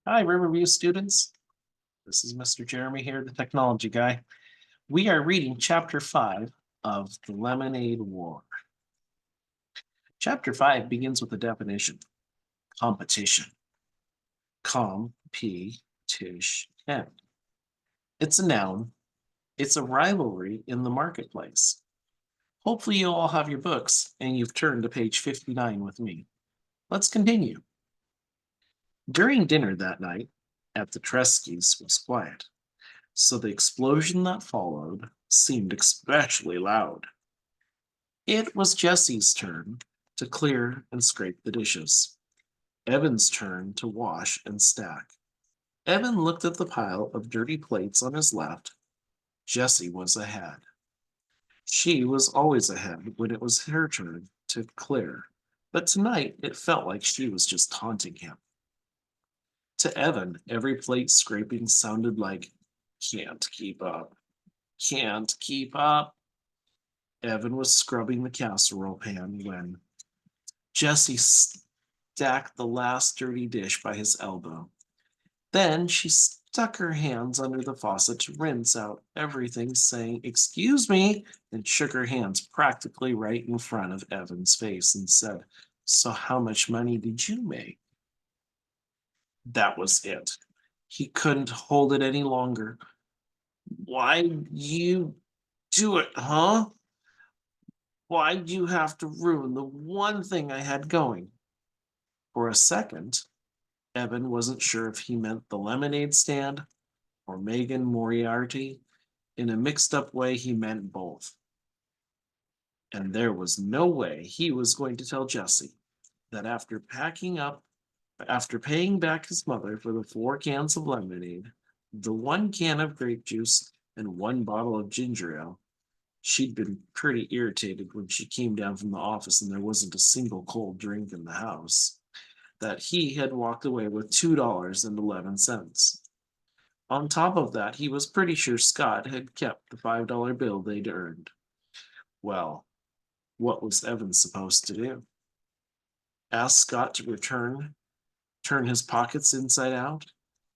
Hi, Riverview students. This is Mr. Jeremy here, the technology guy. We are reading chapter 5 of The Lemonade War. Chapter 5 begins with a definition: competition. Com-P-Tish-N. It's a noun. It's a rivalry in the marketplace. Hopefully, you all have your books and you've turned to page 59 with me. Let's continue. During dinner that night at the Treskeys was quiet, so the explosion that followed seemed especially loud. It was Jesse's turn to clear and scrape the dishes, Evan's turn to wash and stack. Evan looked at the pile of dirty plates on his left. Jesse was ahead. She was always ahead when it was her turn to clear, but tonight it felt like she was just taunting him. To Evan, every plate scraping sounded like, "Can't keep up, can't keep up." Evan was scrubbing the casserole pan when Jessie stacked the last dirty dish by his elbow. Then she stuck her hands under the faucet to rinse out everything, saying, "Excuse me," and shook her hands practically right in front of Evan's face and said, "So how much money did you make?" That was it. He couldn't hold it any longer. "Why you do it, huh? Why'd you have to ruin the one thing I had going?" For a second, Evan wasn't sure if he meant the lemonade stand or Megan Moriarty. In a mixed up way, he meant both. And there was no way he was going to tell Jesse that after paying back his mother for the 4 cans of lemonade, the 1 can of grape juice, and 1 bottle of ginger ale, she'd been pretty irritated when she came down from the office and there wasn't a single cold drink in the house, that he had walked away with $2.11. On top of that, he was pretty sure Scott had kept the $5 bill they'd earned. Well, what was Evan supposed to do? Ask Scott to turn his pockets inside out?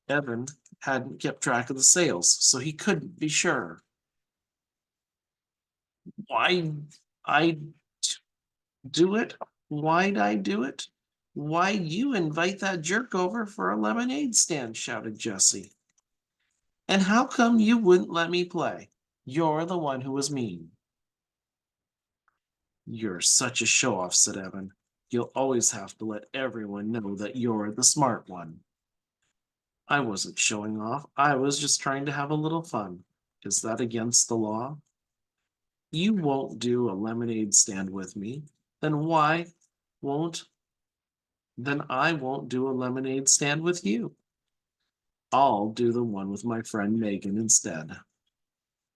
Evan hadn't kept track of the sales, so he couldn't be sure. Why I do it? Why'd I do it? Why'd you invite that jerk over for a lemonade stand? Shouted Jesse. And how come you wouldn't let me play? You're the one who was mean. You're such a show off, said Evan. You'll always have to let everyone know that you're the smart one. I wasn't showing off. I was just trying to have a little fun. Is that against the law? You won't do a lemonade stand with me. Then why won't then I won't do a lemonade stand with you. I'll do the one with my friend Megan instead.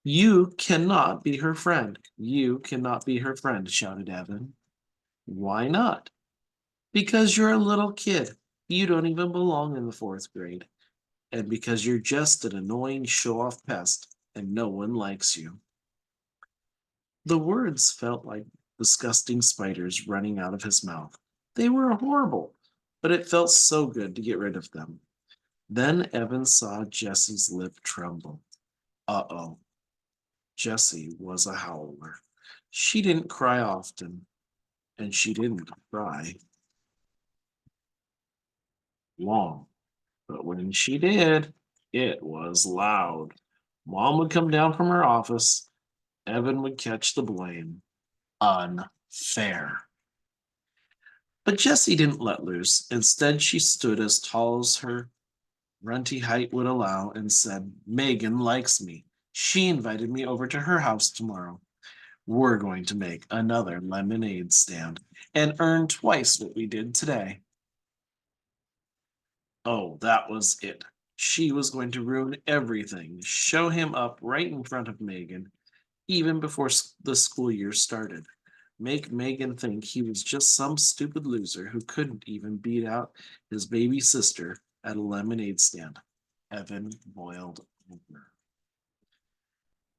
You cannot be her friend. You cannot be her friend, shouted Evan. Why not? Because you're a little kid. You don't even belong in the 4th grade. And because you're just an annoying show off pest and no one likes you. The words felt like disgusting spiders running out of his mouth. They were horrible, but it felt so good to get rid of them. Then Evan saw Jesse's lip tremble. Uh-oh. Jessie was a howler. She didn't cry often, and she didn't cry long. But when she did, it was loud. Mom would come down from her office. Evan would catch the blame. Unfair. But Jessie didn't let loose. Instead, she stood as tall as her runty height would allow and said, Megan likes me. She invited me over to her house tomorrow. We're going to make another lemonade stand and earn twice what we did today. Oh, that was it. She was going to ruin everything, show him up right in front of Megan, even before the school year started. Make Megan think he was just some stupid loser who couldn't even beat out his baby sister at a lemonade stand. Evan boiled over.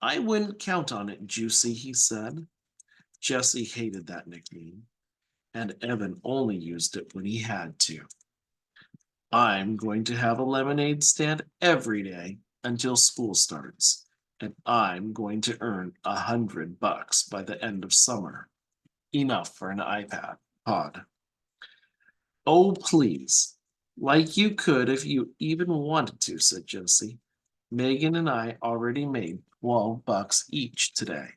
I wouldn't count on it, Juicy, he said. Jesse hated that nickname, and Evan only used it when he had to. I'm going to have a lemonade stand every day until school starts, and I'm going to earn $100 by the end of summer. Enough for an iPad pod. Oh, please. Like you could if you even wanted to, said Josie. Megan and I already made $12 each today.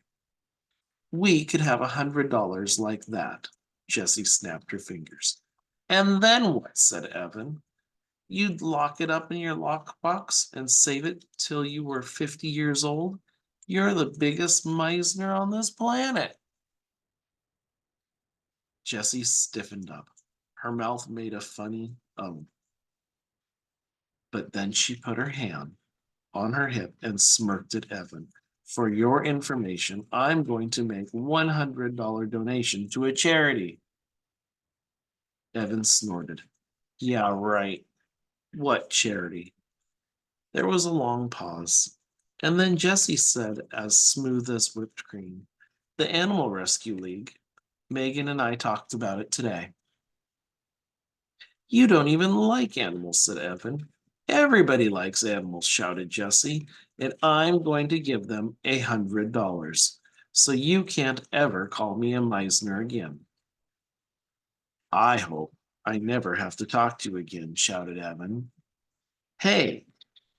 We could have $100 like that. Jessie snapped her fingers. And then what? Said Evan. You'd lock it up in your lockbox and save it till you were 50 years old? You're the biggest miser on this planet. Jessie stiffened up. Her mouth made a funny but then she put her hand on her hip and smirked at Evan. For your information, I'm going to make $100 donation to a charity. Evan snorted. Yeah, right. What charity? There was a long pause. And then Jessie said, as smooth as whipped cream, the Animal Rescue League. Megan and I talked about it today. You don't even like animals, said Evan. Everybody likes animals, shouted Jessie, and I'm going to give them $100. So you can't ever call me a Meisner again. I hope I never have to talk to you again, shouted Evan. Hey,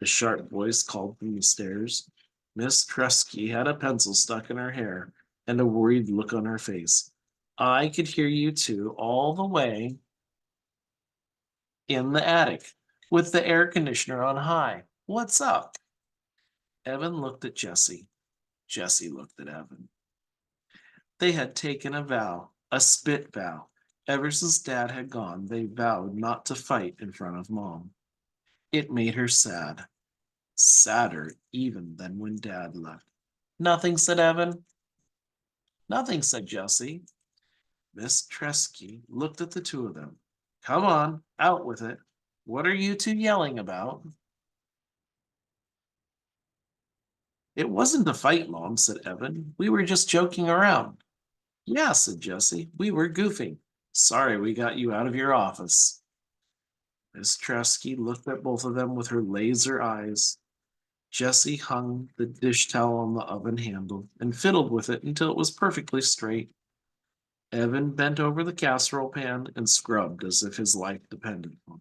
a sharp voice called from the stairs. Miss Tresky had a pencil stuck in her hair and a worried look on her face. I could hear you two all the way in the attic with the air conditioner on high. What's up? Evan looked at Jessie. Jessie looked at Evan. They had taken a vow, a spit vow. Ever since Dad had gone, they vowed not to fight in front of Mom. It made her sad, sadder even than when Dad left. Nothing, said Evan. Nothing, said Jessie. Miss Tresky looked at the two of them. Come on, out with it. What are you two yelling about? It wasn't a fight, Mom, said Evan. We were just joking around. Yeah, said Jessie. We were goofing. Sorry we got you out of your office. Miss Tresky looked at both of them with her laser eyes. Jessie hung the dish towel on the oven handle and fiddled with it until it was perfectly straight. Evan bent over the casserole pan and scrubbed as if his life depended on it.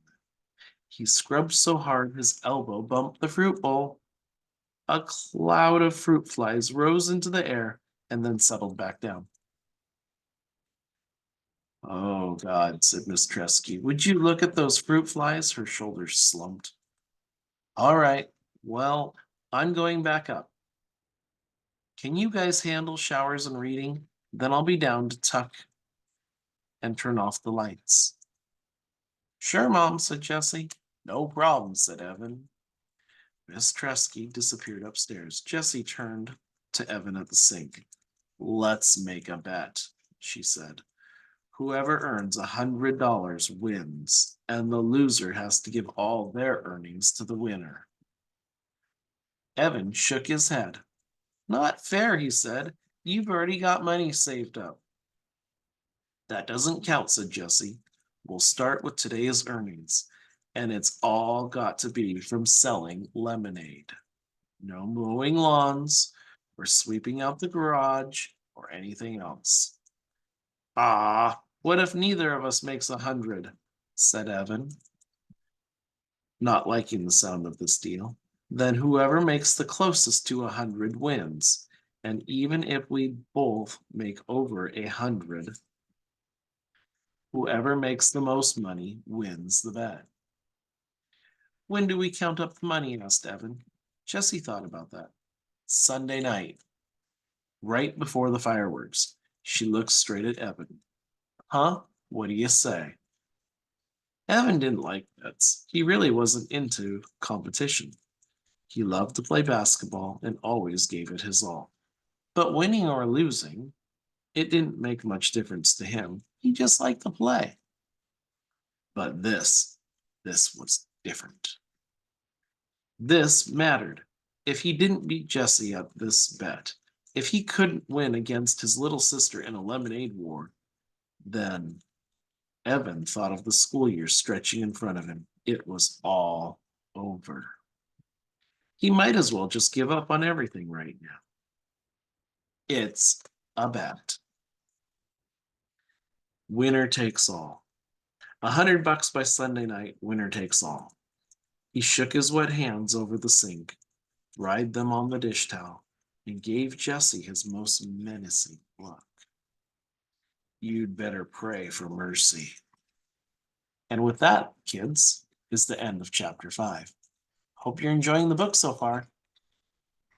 He scrubbed so hard his elbow bumped the fruit bowl. A cloud of fruit flies rose into the air and then settled back down. Oh, God, said Miss Tresky. Would you look at those fruit flies? Her shoulders slumped. All right, well, I'm going back up. Can you guys handle showers and reading? Then I'll be down to tuck and turn off the lights. Sure, Mom, said Jessie. No problem, said Evan. Miss Tresky disappeared upstairs. Jessie turned to Evan at the sink. Let's make a bet, she said. Whoever earns $100 wins, and the loser has to give all their earnings to the winner. Evan shook his head. Not fair, he said. You've already got money saved up. That doesn't count, said Jessie. We'll start with today's earnings, and it's all got to be from selling lemonade. No mowing lawns or sweeping out the garage or anything else. Ah, what if neither of us makes 100? Said Evan, not liking the sound of this deal. Then whoever makes the closest to 100 wins. And even if we both make over 100, whoever makes the most money wins the bet. When do we count up the money? Asked Evan. Jessie thought about that. Sunday night, right before the fireworks. She looked straight at Evan. Huh? What do you say? Evan didn't like bets. He really wasn't into competition. He loved to play basketball and always gave it his all. But winning or losing, it didn't make much difference to him. He just liked to play. But this was different. This mattered. If he didn't beat Jessie at this bet, if he couldn't win against his little sister in a lemonade war, then Evan thought of the school year stretching in front of him. It was all over. He might as well just give up on everything right now. It's a bet. Winner takes all. $100 by Sunday night, winner takes all. He shook his wet hands over the sink, dried them on the dish towel, and gave Jessie his most menacing look. You'd better pray for mercy. And with that, kids, is the end of chapter 5. Hope you're enjoying the book so far.